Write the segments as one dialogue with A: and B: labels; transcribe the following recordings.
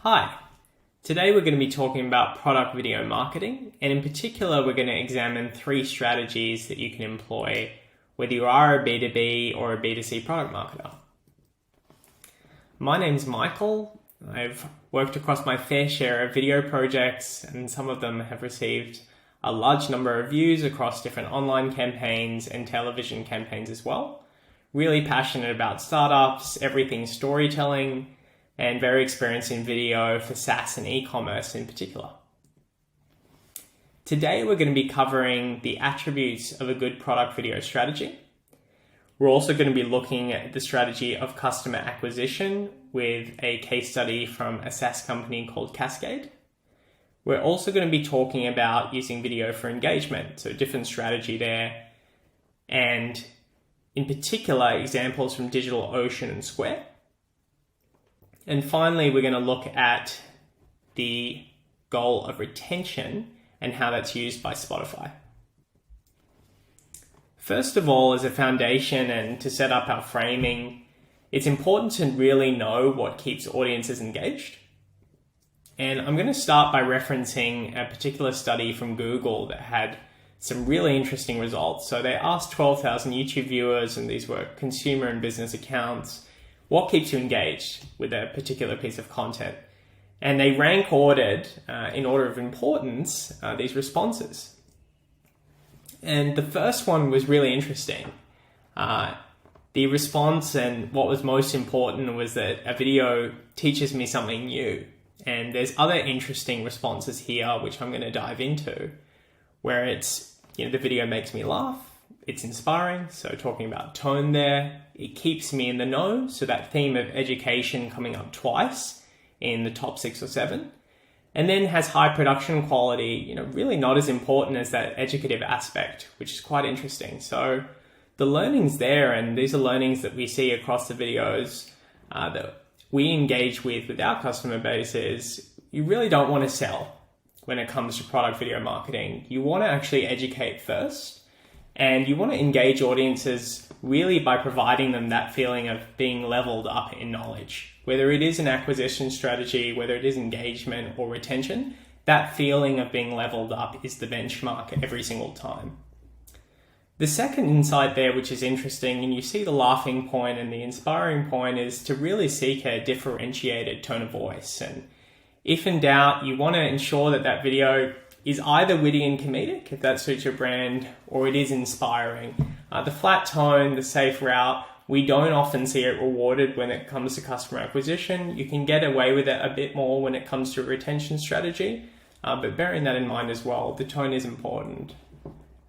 A: Hi, today we're going to be talking about product video marketing, and in particular we're going to examine 3 strategies that you can employ whether you are a B2B or a B2C product marketer. My name's Michael. I've worked across my fair share of video projects, and some of them have received a large number of views across different online campaigns and television campaigns as well. Really passionate about startups, everything storytelling, and very experienced in video for SaaS and e-commerce in particular. Today we're going to be covering the attributes of a good product video strategy. We're also going to be looking at the strategy of customer acquisition with a case study from a SaaS company called Cascade. We're also going to be talking about using video for engagement, so a different strategy there, and in particular examples from DigitalOcean and Square. And finally, we're going to look at the goal of retention and how that's used by Spotify. First of all, as a foundation and to set up our framing, it's important to really know what keeps audiences engaged. And I'm going to start by referencing a particular study from Google that had some really interesting results. So they asked 12,000 YouTube viewers, and these were consumer and business accounts, what keeps you engaged with a particular piece of content? And they rank ordered in order of importance these responses. And the first one was really interesting. The response and what was most important was that a video teaches me something new. And there's other interesting responses here, which I'm going to dive into, where it's, the video makes me laugh, it's inspiring, so talking about tone there, it keeps me in the know, so that theme of education coming up twice in the top 6 or 7, and then has high production quality, really not as important as that educative aspect, which is quite interesting. So the learnings there, and these are learnings that we see across the videos that we engage with our customer base, is you really don't want to sell when it comes to product video marketing. You want to actually educate first, and you want to engage audiences really by providing them that feeling of being leveled up in knowledge. Whether it is an acquisition strategy, whether it is engagement or retention, that feeling of being leveled up is the benchmark every single time. The second insight there, which is interesting, and you see the laughing point and the inspiring point, is to really seek a differentiated tone of voice. And if in doubt, you want to ensure that that video is either witty and comedic, if that suits your brand, or it is inspiring. The flat tone, the safe route, we don't often see it rewarded when it comes to customer acquisition. You can get away with it a bit more when it comes to a retention strategy, but bearing that in mind as well, the tone is important.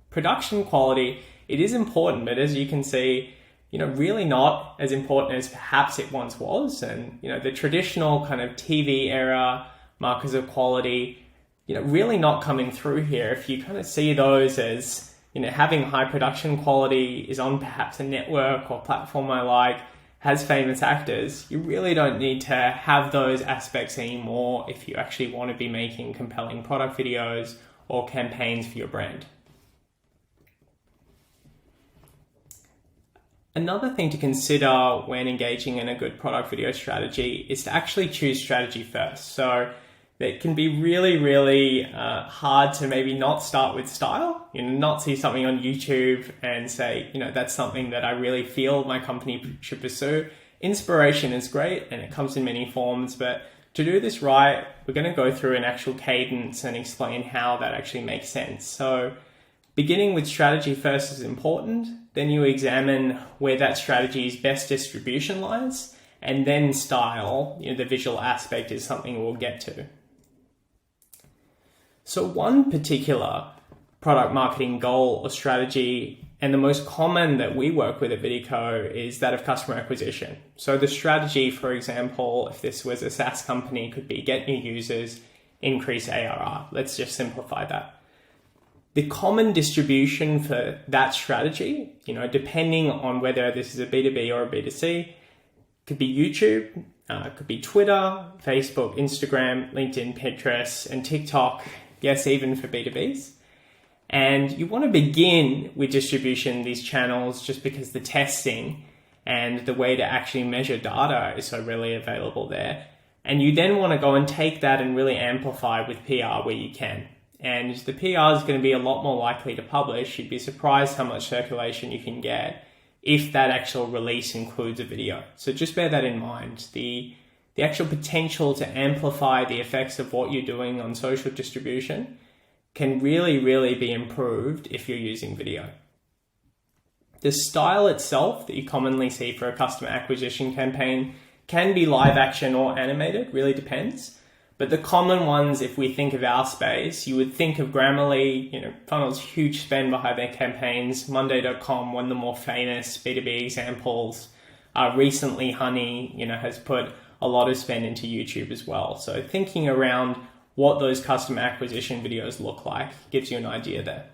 A: Production quality, it is important, but as you can see, really not as important as perhaps it once was. And, the traditional kind of TV era markers of quality, really not coming through here. If you kind of see those as, having high production quality is on perhaps a network or platform I like, has famous actors, you really don't need to have those aspects anymore if you actually want to be making compelling product videos or campaigns for your brand. Another thing to consider when engaging in a good product video strategy is to actually choose strategy first. So it can be really, really hard to maybe not start with style, not see something on YouTube and say, that's something that I really feel my company should pursue. Inspiration is great and it comes in many forms, but to do this right, we're going to go through an actual cadence and explain how that actually makes sense. So beginning with strategy first is important. Then you examine where that strategy's best distribution lies, and then style, the visual aspect, is something we'll get to. So one particular product marketing goal or strategy, and the most common that we work with at Videco, is that of customer acquisition. So the strategy, for example, if this was a SaaS company, could be get new users, increase ARR. Let's just simplify that. The common distribution for that strategy, depending on whether this is a B2B or a B2C, could be YouTube, could be Twitter, Facebook, Instagram, LinkedIn, Pinterest, and TikTok. Yes, even for B2Bs. And you want to begin with distribution in these channels just because the testing and the way to actually measure data is so readily available there. And you then want to go and take that and really amplify with PR where you can. And the PR is going to be a lot more likely to publish. You'd be surprised how much circulation you can get if that actual release includes a video. So just bear that in mind. The actual potential to amplify the effects of what you're doing on social distribution can really, really be improved if you're using video. The style itself that you commonly see for a customer acquisition campaign can be live action or animated, really depends. But the common ones, if we think of our space, you would think of Grammarly, Funnel's huge spend behind their campaigns. Monday.com, one of the more famous B2B examples. Recently, Honey, has put a lot of spend into YouTube as well. So thinking around what those customer acquisition videos look like gives you an idea there.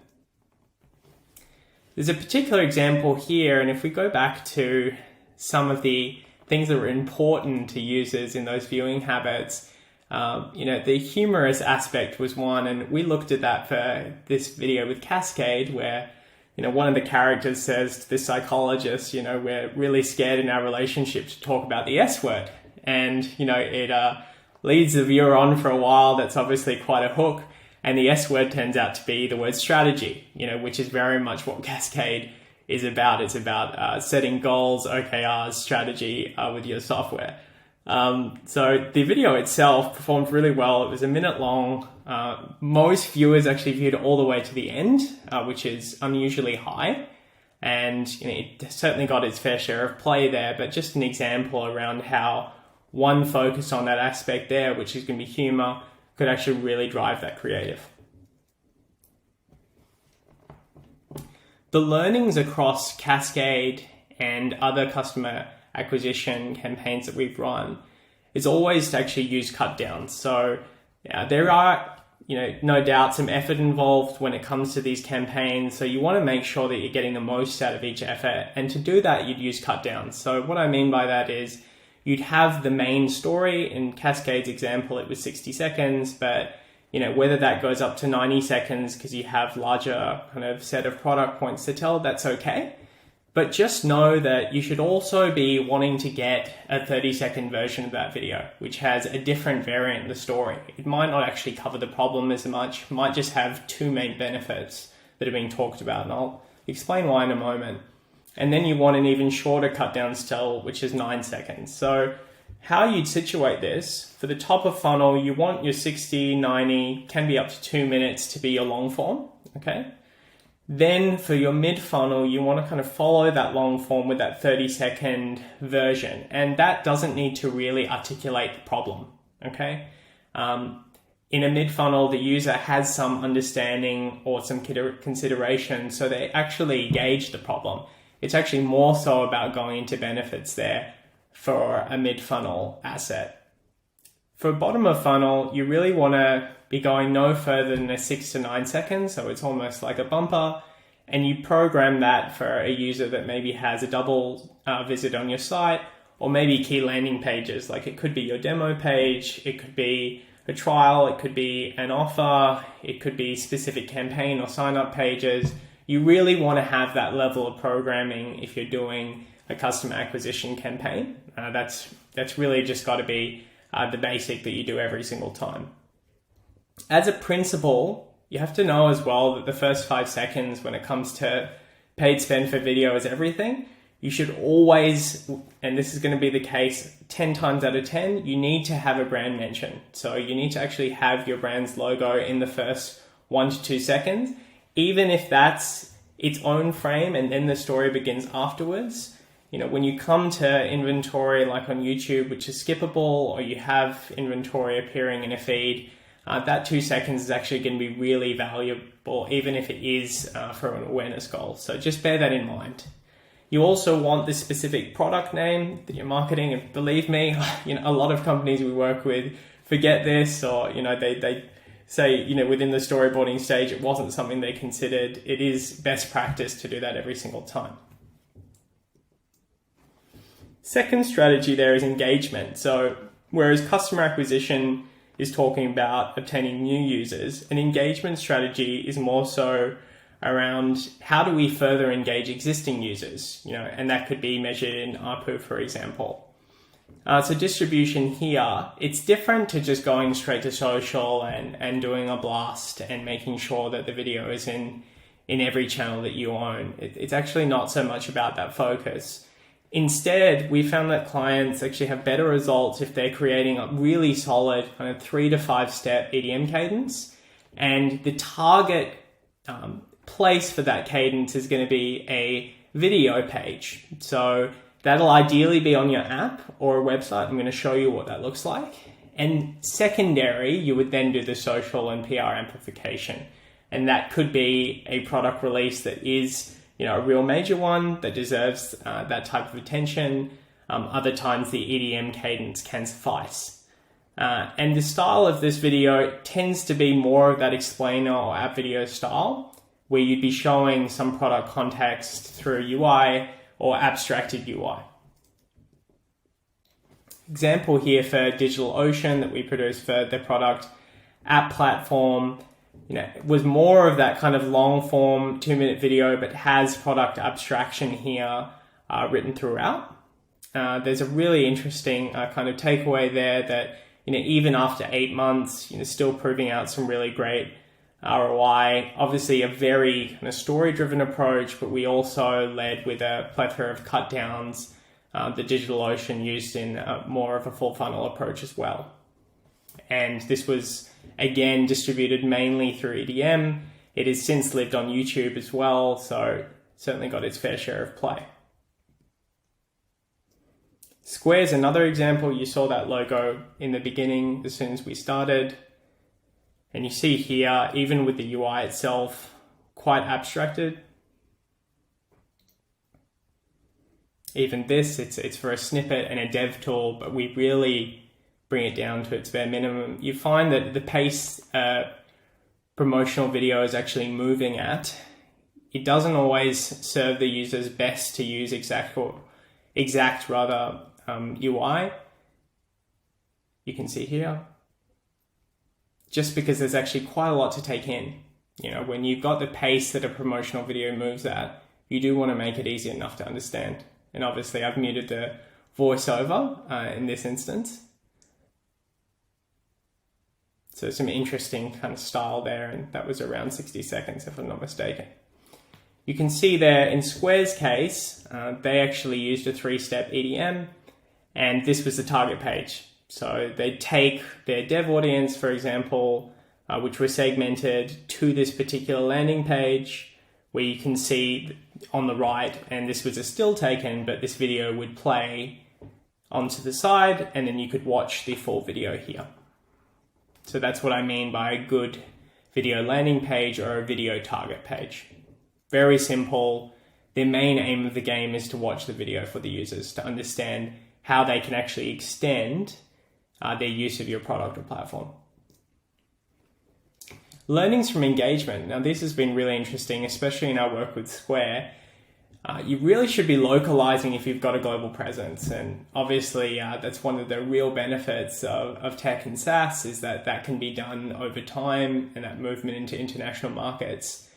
A: There's a particular example here, and if we go back to some of the things that were important to users in those viewing habits, the humorous aspect was one, and we looked at that for this video with Cascade, where, one of the characters says to the psychologist, we're really scared in our relationship to talk about the S word. And, it leads the viewer on for a while. That's obviously quite a hook. And the S word turns out to be the word strategy, which is very much what Cascade is about. It's about setting goals, OKRs, strategy with your software. So the video itself performed really well. It was a minute long. Most viewers actually viewed it all the way to the end, which is unusually high. And it certainly got its fair share of play there, but just an example around how one focus on that aspect there, which is going to be humor, could actually really drive that creative. The learnings across Cascade and other customer acquisition campaigns that we've run is always to actually use cut downs. So there are, no doubt some effort involved when it comes to these campaigns. So you want to make sure that you're getting the most out of each effort. And to do that, you'd use cut downs. So what I mean by that is you'd have the main story. In Cascade's example, it was 60 seconds, but whether that goes up to 90 seconds because you have larger kind of set of product points to tell, that's okay. But just know that you should also be wanting to get a 30-second version of that video, which has a different variant of the story. It might not actually cover the problem as much, it might just have two main benefits that are being talked about, and I'll explain why in a moment. And then you want an even shorter cut down still, which is 9 seconds. So how you'd situate this, for the top of funnel, you want your 60, 90, can be up to 2 minutes to be your long form, okay? Then for your mid funnel, you want to kind of follow that long form with that 30-second version. And that doesn't need to really articulate the problem, okay? In a mid funnel, the user has some understanding or some consideration, so they actually gauge the problem. It's actually more so about going into benefits there for a mid funnel asset. For bottom of funnel, you really want to be going no further than a 6 to 9 seconds. So it's almost like a bumper, and you program that for a user that maybe has a double visit on your site, or maybe key landing pages. Like it could be your demo page, it could be a trial, it could be an offer, it could be specific campaign or sign up pages. You really want to have that level of programming if you're doing a customer acquisition campaign. That's really just got to be the basic that you do every single time. As a principle, you have to know as well that the first 5 seconds when it comes to paid spend for video is everything. You should always, and this is going to be the case 10 times out of 10, you need to have a brand mention. So you need to actually have your brand's logo in the first 1 to 2 seconds, even if that's its own frame and then the story begins afterwards. When you come to inventory like on YouTube, which is skippable, or you have inventory appearing in a feed, that 2 seconds is actually going to be really valuable, even if it is for an awareness goal. So just bear that in mind. You also want the specific product name that you're marketing, and believe me, a lot of companies we work with forget this, or they say within the storyboarding stage it wasn't something they considered. It is best practice to do that every single time. Second strategy there is engagement. So whereas customer acquisition is talking about obtaining new users, an engagement strategy is more so around how do we further engage existing users, and that could be measured in ARPU, for example. So distribution here, it's different to just going straight to social and doing a blast and making sure that the video is in every channel that you own. It's actually not so much about that focus. Instead, we found that clients actually have better results if they're creating a really solid kind of 3 to 5 step EDM cadence. And the target place for that cadence is going to be a video page. So that'll ideally be on your app or a website. I'm going to show you what that looks like. And secondary, you would then do the social and PR amplification. And that could be a product release that is, a real major one that deserves that type of attention. Other times the EDM cadence can suffice. And the style of this video tends to be more of that explainer or app video style, where you'd be showing some product context through UI or abstracted UI. Example here for DigitalOcean that we produced for the product app platform, was more of that kind of long form 2-minute video, but has product abstraction here written throughout. There's a really interesting kind of takeaway there that, even after 8 months, still proving out some really great ROI. Obviously a very kind of story-driven approach, but we also led with a plethora of cut downs that DigitalOcean used in more of a full funnel approach as well. And this was, again, distributed mainly through EDM. It has since lived on YouTube as well, so certainly got its fair share of play. Square's another example. You saw that logo in the beginning as soon as we started. And you see here, even with the UI itself, quite abstracted. Even this, it's for a snippet and a dev tool, but we really bring it down to its bare minimum. You find that the pace promotional video is actually moving at, it doesn't always serve the users best to use exact UI. You can see here, just because there's actually quite a lot to take in. When you've got the pace that a promotional video moves at, you do want to make it easy enough to understand. And obviously I've muted the voiceover in this instance. So some interesting kind of style there, and that was around 60 seconds if I'm not mistaken. You can see there in Square's case, they actually used a 3-step EDM, and this was the target page. So they take their dev audience, for example, which was segmented to this particular landing page, where you can see on the right, and this was a still taken, but this video would play onto the side, and then you could watch the full video here. So that's what I mean by a good video landing page or a video target page. Very simple. The main aim of the game is to watch the video for the users, to understand how they can actually extend their use of your product or platform. Learnings from engagement. Now this has been really interesting, especially in our work with Square. You really should be localizing if you've got a global presence. And obviously that's one of the real benefits of tech and SaaS, is that can be done over time, and that movement into international markets.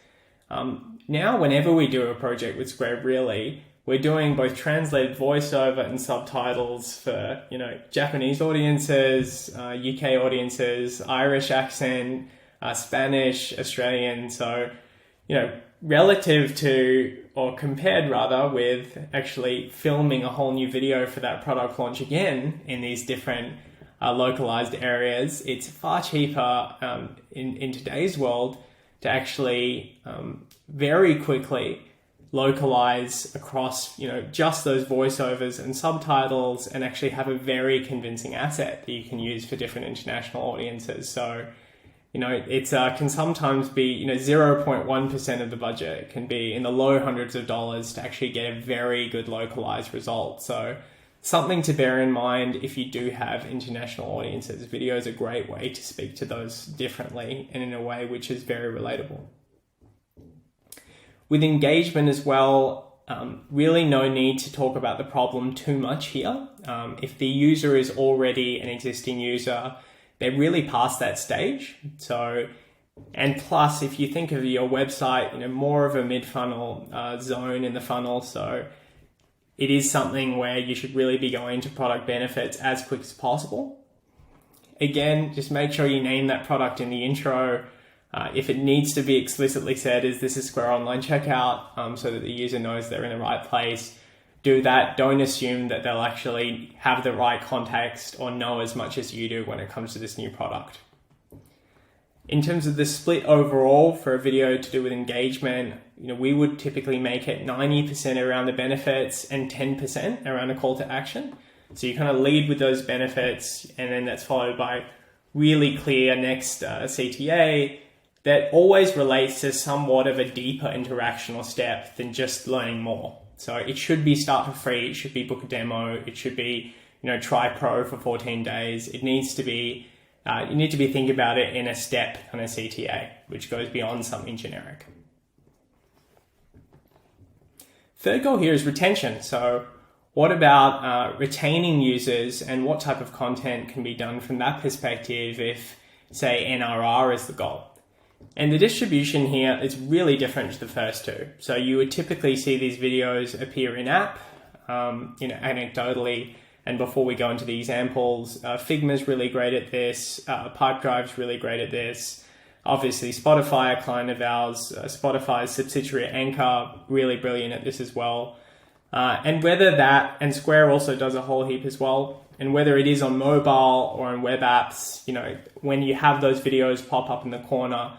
A: Now, whenever we do a project with Square, really, we're doing both translated voiceover and subtitles for, Japanese audiences, UK audiences, Irish accent, Spanish, Australian. So, relative to, or compared rather, with actually filming a whole new video for that product launch again in these different localized areas, it's far cheaper in today's world to actually very quickly localize across, just those voiceovers and subtitles, and actually have a very convincing asset that you can use for different international audiences. So, it can sometimes be, 0.1% of the budget. It can be in the low hundreds of dollars to actually get a very good localized result. So something to bear in mind if you do have international audiences. Video is a great way to speak to those differently and in a way which is very relatable. With engagement as well, really no need to talk about the problem too much here. If the user is already an existing user, they're really past that stage. So, and plus, if you think of your website, more of a mid-funnel zone in the funnel. So it is something where you should really be going to product benefits as quick as possible. Again, just make sure you name that product in the intro. If it needs to be explicitly said, is this a Square Online checkout, so that the user knows they're in the right place, do that. Don't assume that they'll actually have the right context or know as much as you do when it comes to this new product. In terms of the split overall for a video to do with engagement, we would typically make it 90% around the benefits and 10% around a call to action. So you kind of lead with those benefits, and then that's followed by really clear next CTA that always relates to somewhat of a deeper interactional step than just learning more. So it should be start for free, it should be book a demo, it should be, try pro for 14 days. It needs to be, you need to be thinking about it in a step kind of CTA, which goes beyond something generic. Third goal here is retention. So what about retaining users, and what type of content can be done from that perspective if, say, NRR is the goal? And the distribution here is really different to the first two. So you would typically see these videos appear in app, anecdotally. And before we go into the examples, Figma's really great at this. Pipedrive's really great at this. Obviously, Spotify, a client of ours, Spotify's subsidiary Anchor, really brilliant at this as well. And whether that, and Square also does a whole heap as well. And whether it is on mobile or on web apps, when you have those videos pop up in the corner,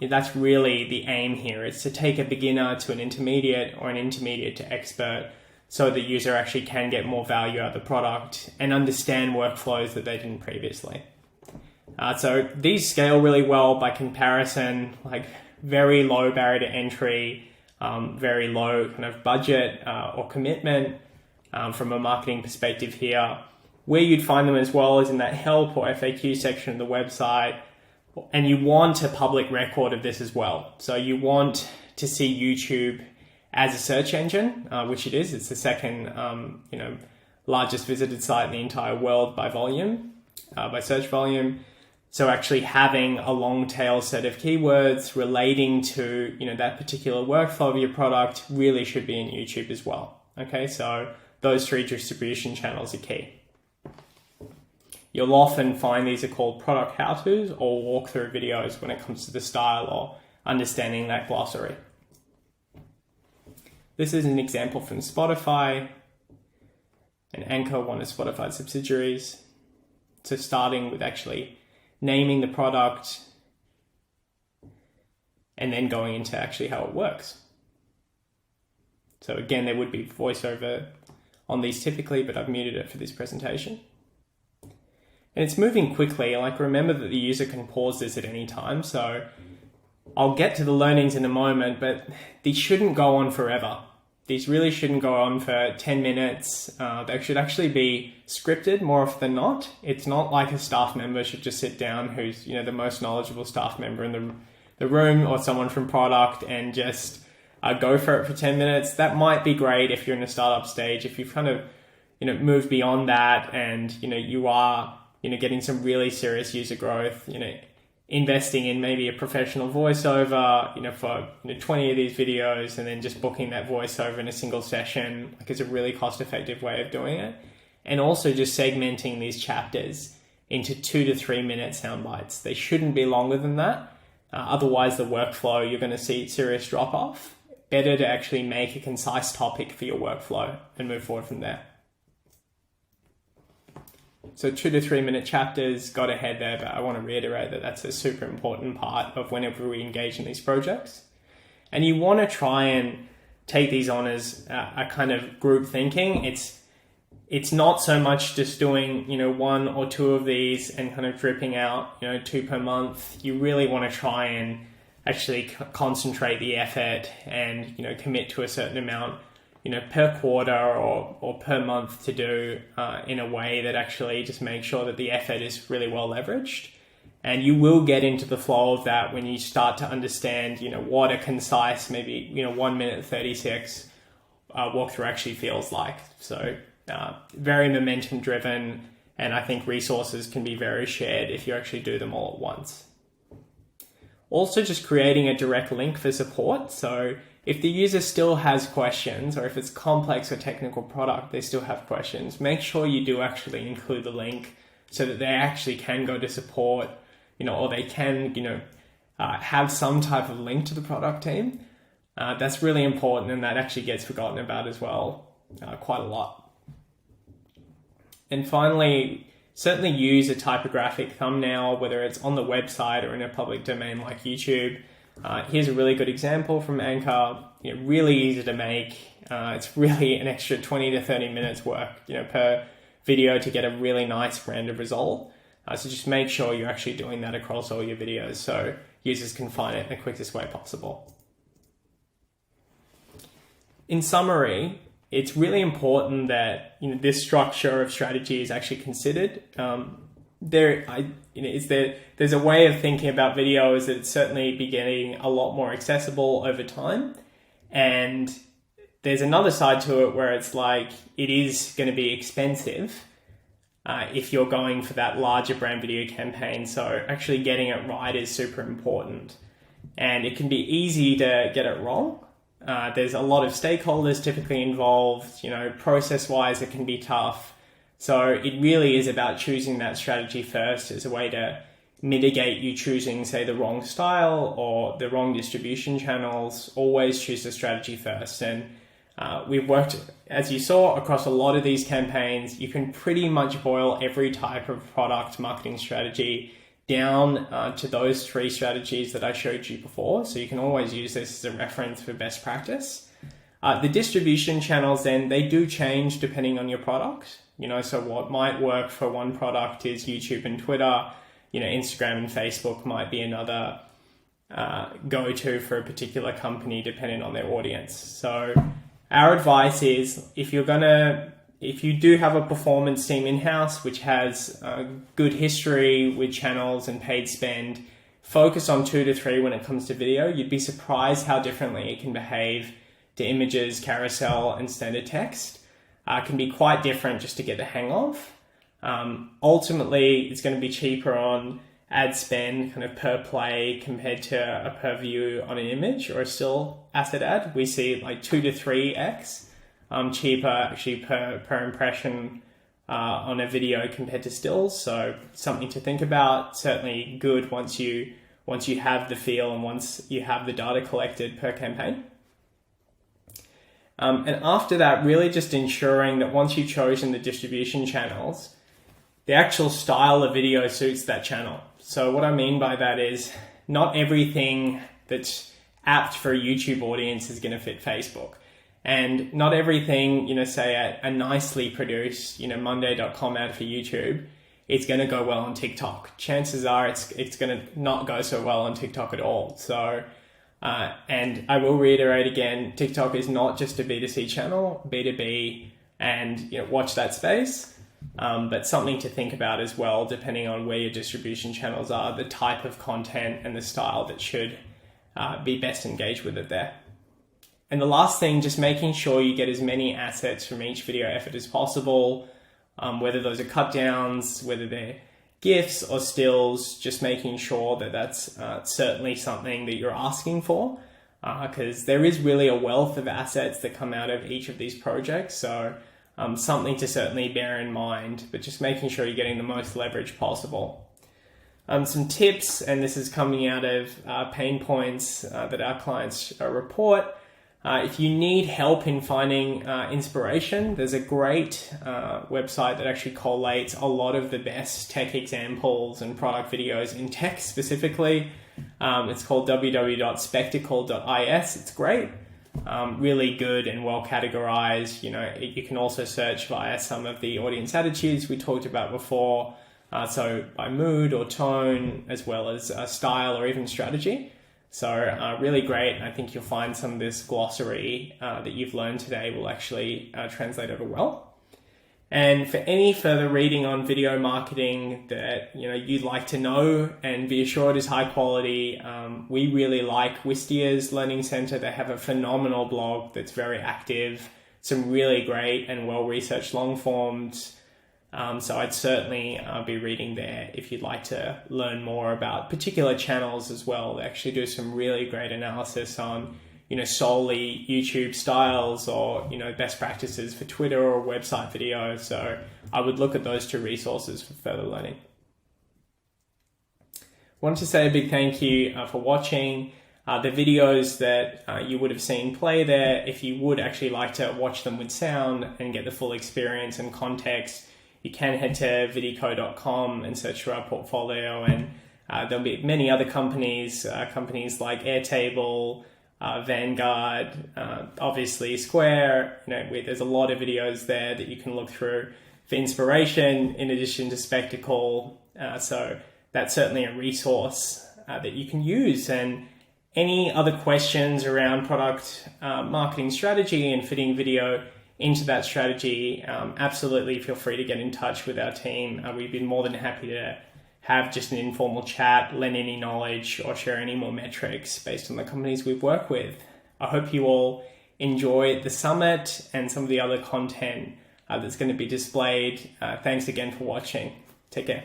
A: that's really the aim here. It's to take a beginner to an intermediate or an intermediate to expert, so the user actually can get more value out of the product and understand workflows that they didn't previously. So these scale really well by comparison, like very low barrier to entry, very low kind of budget or commitment from a marketing perspective here. Where you'd find them as well is in that help or FAQ section of the website. And you want a public record of this as well. So you want to see YouTube as a search engine, which it is. It's the second, largest visited site in the entire world by volume, by search volume. So actually having a long tail set of keywords relating to, that particular workflow of your product really should be in YouTube as well. Okay, so those three distribution channels are key. You'll often find these are called product how-tos or walkthrough videos when it comes to the style or understanding that glossary. This is an example from Spotify, and Anchor, one of Spotify's subsidiaries. So starting with actually naming the product and then going into actually how it works. So again, there would be voiceover on these typically, but I've muted it for this presentation. And it's moving quickly. Like, remember that the user can pause this at any time. So I'll get to the learnings in a moment, but these shouldn't go on forever. These really shouldn't go on for 10 minutes. They should actually be scripted more often than not. It's not like a staff member should just sit down who's, the most knowledgeable staff member in the room, or someone from product, and just go for it for 10 minutes. That might be great if you're in a startup stage. If you've kind of, moved beyond that and, you are, getting some really serious user growth, investing in maybe a professional voiceover, for 20 of these videos, and then just booking that voiceover in a single session, is a really cost-effective way of doing it. And also just segmenting these chapters into 2 to 3 minute sound bites. They shouldn't be longer than that. Otherwise, the workflow, you're going to see serious drop-off. Better to actually make a concise topic for your workflow and move forward from there. So 2 to 3 minute chapters, got ahead there, but I want to reiterate that that's a super important part of whenever we engage in these projects. And you want to try and take these on as a kind of group thinking. It's not so much just doing, 1 or 2 of these and kind of dripping out, 2 per month. You really want to try and actually concentrate the effort and, commit to a certain amount, per quarter or per month to do in a way that actually just makes sure that the effort is really well leveraged. And you will get into the flow of that when you start to understand, what a concise, maybe, 1 minute 36 walkthrough actually feels like. So very momentum driven, and I think resources can be very shared if you actually do them all at once. Also just creating a direct link for support. So if the user still has questions, or if it's complex or technical product, they still have questions, make sure you do actually include the link so that they actually can go to support, or they can, have some type of link to the product team. That's really important, and that actually gets forgotten about as well, quite a lot. And finally, certainly use a typographic thumbnail, whether it's on the website or in a public domain like YouTube. Here's a really good example from Anchor. Really easy to make. It's really an extra 20 to 30 minutes work, per video to get a really nice branded result. So just make sure you're actually doing that across all your videos so users can find it in the quickest way possible. In summary, it's really important that this structure of strategy is actually considered. There's a way of thinking about videos that it's certainly be getting a lot more accessible over time, and there's another side to it where it's like it is going to be expensive if you're going for that larger brand video campaign. So actually getting it right is super important, and it can be easy to get it wrong. There's a lot of stakeholders typically involved, process-wise it can be tough. So it really is about choosing that strategy first as a way to mitigate you choosing, say, the wrong style or the wrong distribution channels. Always choose the strategy first. And we've worked, as you saw, across a lot of these campaigns. You can pretty much boil every type of product marketing strategy down to those 3 strategies that I showed you before. So you can always use this as a reference for best practice. The distribution channels then, they do change depending on your product. So what might work for one product is YouTube and Twitter. Instagram and Facebook might be another go-to for a particular company depending on their audience. So our advice is if you do have a performance team in-house, which has a good history with channels and paid spend, focus on 2 to 3 when it comes to video. You'd be surprised how differently it can behave to images, carousel, and standard text. Can be quite different just to get the hang of. Ultimately, it's going to be cheaper on ad spend kind of per play compared to a per view on an image or a still asset ad. We see like 2 to 3x cheaper actually per impression on a video compared to stills. So something to think about. Certainly good once you have the feel and once you have the data collected per campaign. And after that, really just ensuring that once you've chosen the distribution channels, the actual style of video suits that channel. So what I mean by that is not everything that's apt for a YouTube audience is going to fit Facebook. And not everything, say a nicely produced, Monday.com ad for YouTube, it's going to go well on TikTok. Chances are it's going to not go so well on TikTok at all. So, and I will reiterate again, TikTok is not just a B2C channel, B2B, and watch that space. But something to think about as well, depending on where your distribution channels are, the type of content and the style that should be best engaged with it there. And the last thing, just making sure you get as many assets from each video effort as possible, whether those are cut downs, whether they're GIFs or stills, just making sure that that's certainly something that you're asking for, because there is really a wealth of assets that come out of each of these projects. So something to certainly bear in mind, but just making sure you're getting the most leverage possible. Some tips, and this is coming out of pain points that our clients report. If you need help in finding inspiration, there's a great website that actually collates a lot of the best tech examples and product videos in tech specifically. It's called www.spectacle.is. It's great. Really good and well categorized. You can also search via some of the audience attitudes we talked about before. So by mood or tone, as well as style or even strategy. So really great. I think you'll find some of this glossary that you've learned today will actually translate over well. And for any further reading on video marketing that you'd like to know and be assured is high quality, we really like Wistia's Learning Center. They have a phenomenal blog that's very active, some really great and well-researched long forms. So I'd certainly be reading there if you'd like to learn more about particular channels as well. They actually do some really great analysis on solely YouTube styles or, best practices for Twitter or website video. So I would look at those two resources for further learning. Wanted to say a big thank you for watching. The videos that you would have seen play there, if you would actually like to watch them with sound and get the full experience and context, you can head to videco.com and search for our portfolio, and there'll be many other companies like Airtable, Vanguard, obviously Square. There's a lot of videos there that you can look through for inspiration in addition to spectacle. So that's certainly a resource that you can use. And any other questions around product marketing strategy and fitting video into that strategy, absolutely feel free to get in touch with our team. We've been more than happy to have just an informal chat, lend any knowledge, or share any more metrics based on the companies we've worked with. I hope you all enjoy the summit and some of the other content that's going to be displayed. Thanks again for watching. Take care.